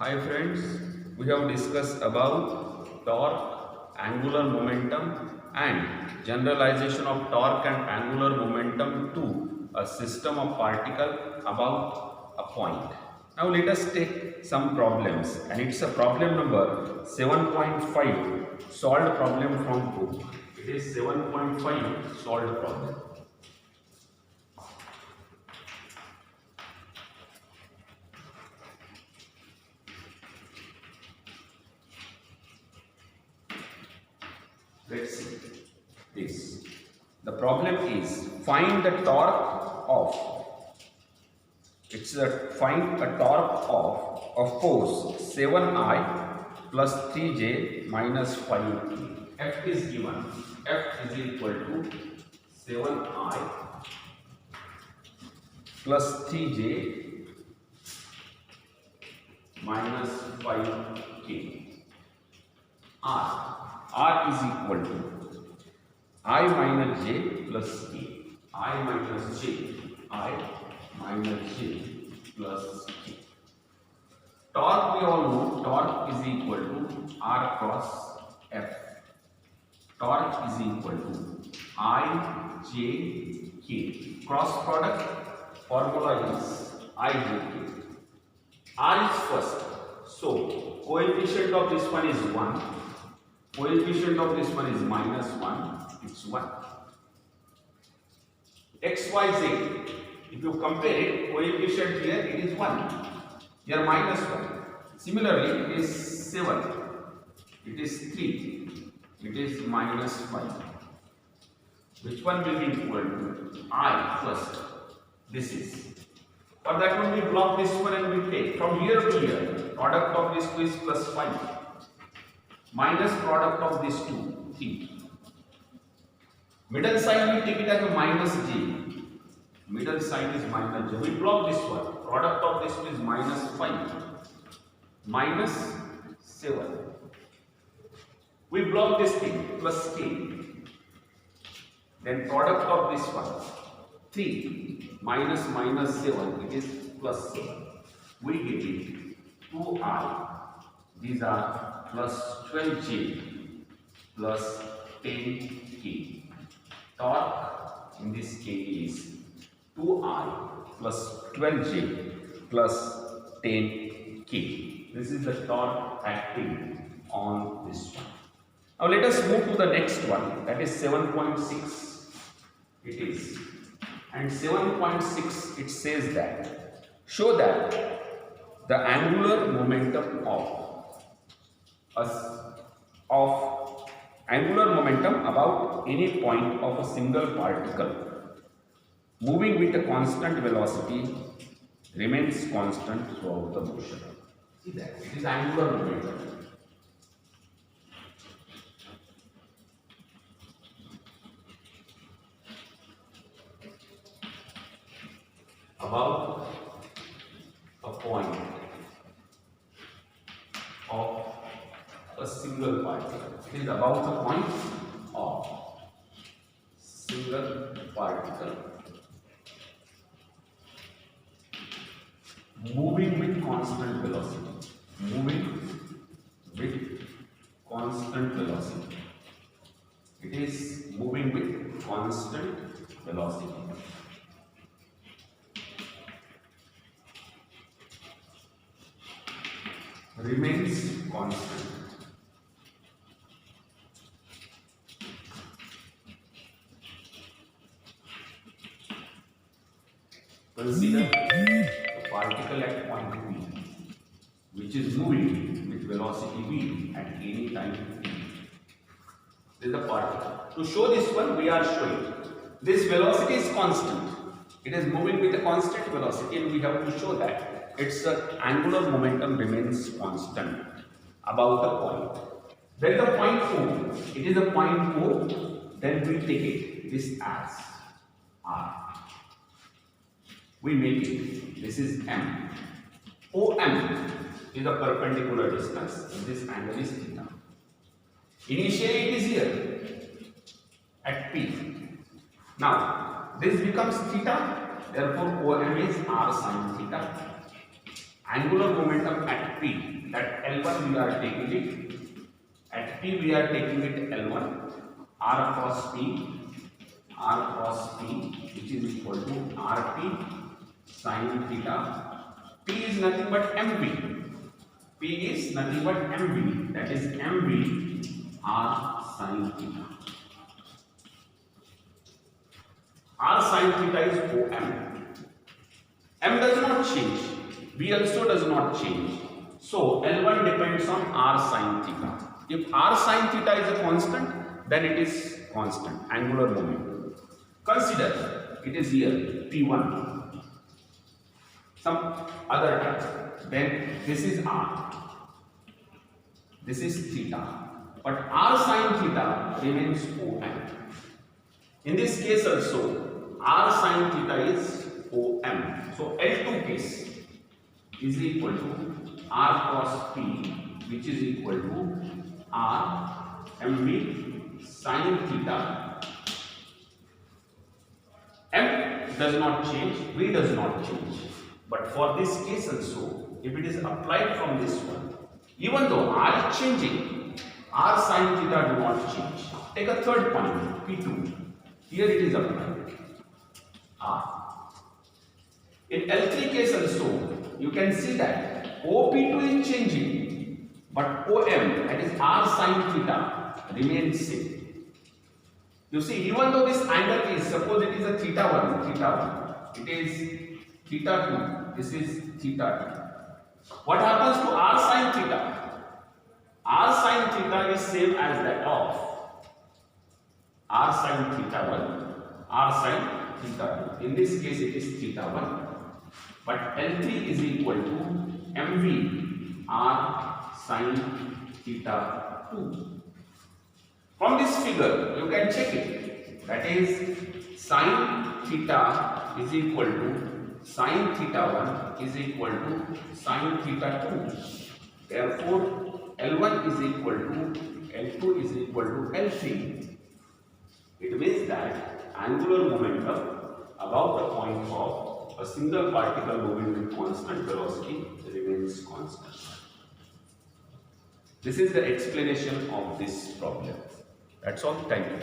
Hi friends, we have discussed about torque, angular momentum and generalization of torque and angular momentum to a system of particle about a point. Now let us take some problems and it's a problem number 7.5 solved problem from book. It is 7.5 solved problem. Let's see this. The problem is find the torque of. It's a find a torque of force 7I plus 3J minus 5K. F is given. F is equal to 7I plus 3J minus 5K. R is equal to I minus J plus K. I minus J. I minus J plus K. Torque we all know, torque is equal to R cross F. Torque is equal to I J K. Cross product formula is I J K. R is first. So coefficient of this one is 1. Coefficient of this one is minus 1. It's 1. X, Y, Z. If you compare it, coefficient here it is 1. Here minus 1. Similarly, it is 7. It is 3. It is minus 5. Which one will be equal to I first? This is. For that one we block this one and we take from here to here. Product of this two is plus 5. Minus product of this 2, 3. Middle side we take it as a minus J. Middle side is minus J. We block this one. Product of this one is minus 5. Minus 7. We block this thing plus K. Then product of this one 3 minus minus 7. It is plus 7. We get it 2I. These are plus 12J plus 10K. Torque in this case is 2I plus 12J plus 10K. This is the torque acting on this one. Now let us move to the next one, that is 7.6. It is. And 7.6 it says that show that the angular momentum of angular momentum about any point of a single particle moving with a constant velocity remains constant throughout the motion. See that it is angular momentum. About a point of a single particle. It is about the point of single particle moving with constant velocity. Moving with constant velocity. It is moving with constant velocity. Remains constant. Consider the particle at point P, which is moving with velocity v at any time t. This is the particle. To show this one, we are showing this velocity is constant. It is moving with a constant velocity, and we have to show that its angular momentum remains constant about the point. Then the point O, it is a point O, then we take it this as R. We make it, this is M. OM is a perpendicular distance, and this angle is theta. Initially it is here at P. Now this becomes theta, therefore OM is R sin theta. angular momentum at P, that L1 we are taking it, at P we are taking it L1, R cross P, which is equal to Rp sin theta. P is nothing but MV. P is nothing but MV, that is MV R sin theta. R sin theta is OM. M does not change. V also does not change. So L1 depends on R sin theta. If R sin theta is a constant, then it is constant, angular momentum. Consider it is here P1, some other type. Then this is R, this is theta, but R sin theta remains OM. In this case also, R sin theta is OM. So L2 case is equal to R cos P, which is equal to R MV sin theta. M does not change, V does not change. But for this case also, if it is applied from this one, even though R is changing, R sin theta do not change. Take a third point, P2. Here it is applied, R. In L3 case also, you can see that OP2 is changing, but OM, that is R sin theta, remains same. You see, even though this angle is, suppose it is a theta 1, it is theta 2, this is theta 2. What happens to R sin theta? R sin theta is same as that of R sin theta 1, R sin theta 2. In this case, it is theta 1. But L3 is equal to MV R sin theta 2. From this figure, you can check it. That is, sin theta is equal to sin theta 1 is equal to sin theta 2. Therefore, L1 is equal to L2 is equal to L3. It means that angular momentum about the point of a single particle moving with constant velocity remains constant. This is the explanation of this problem. That's all. Thank you.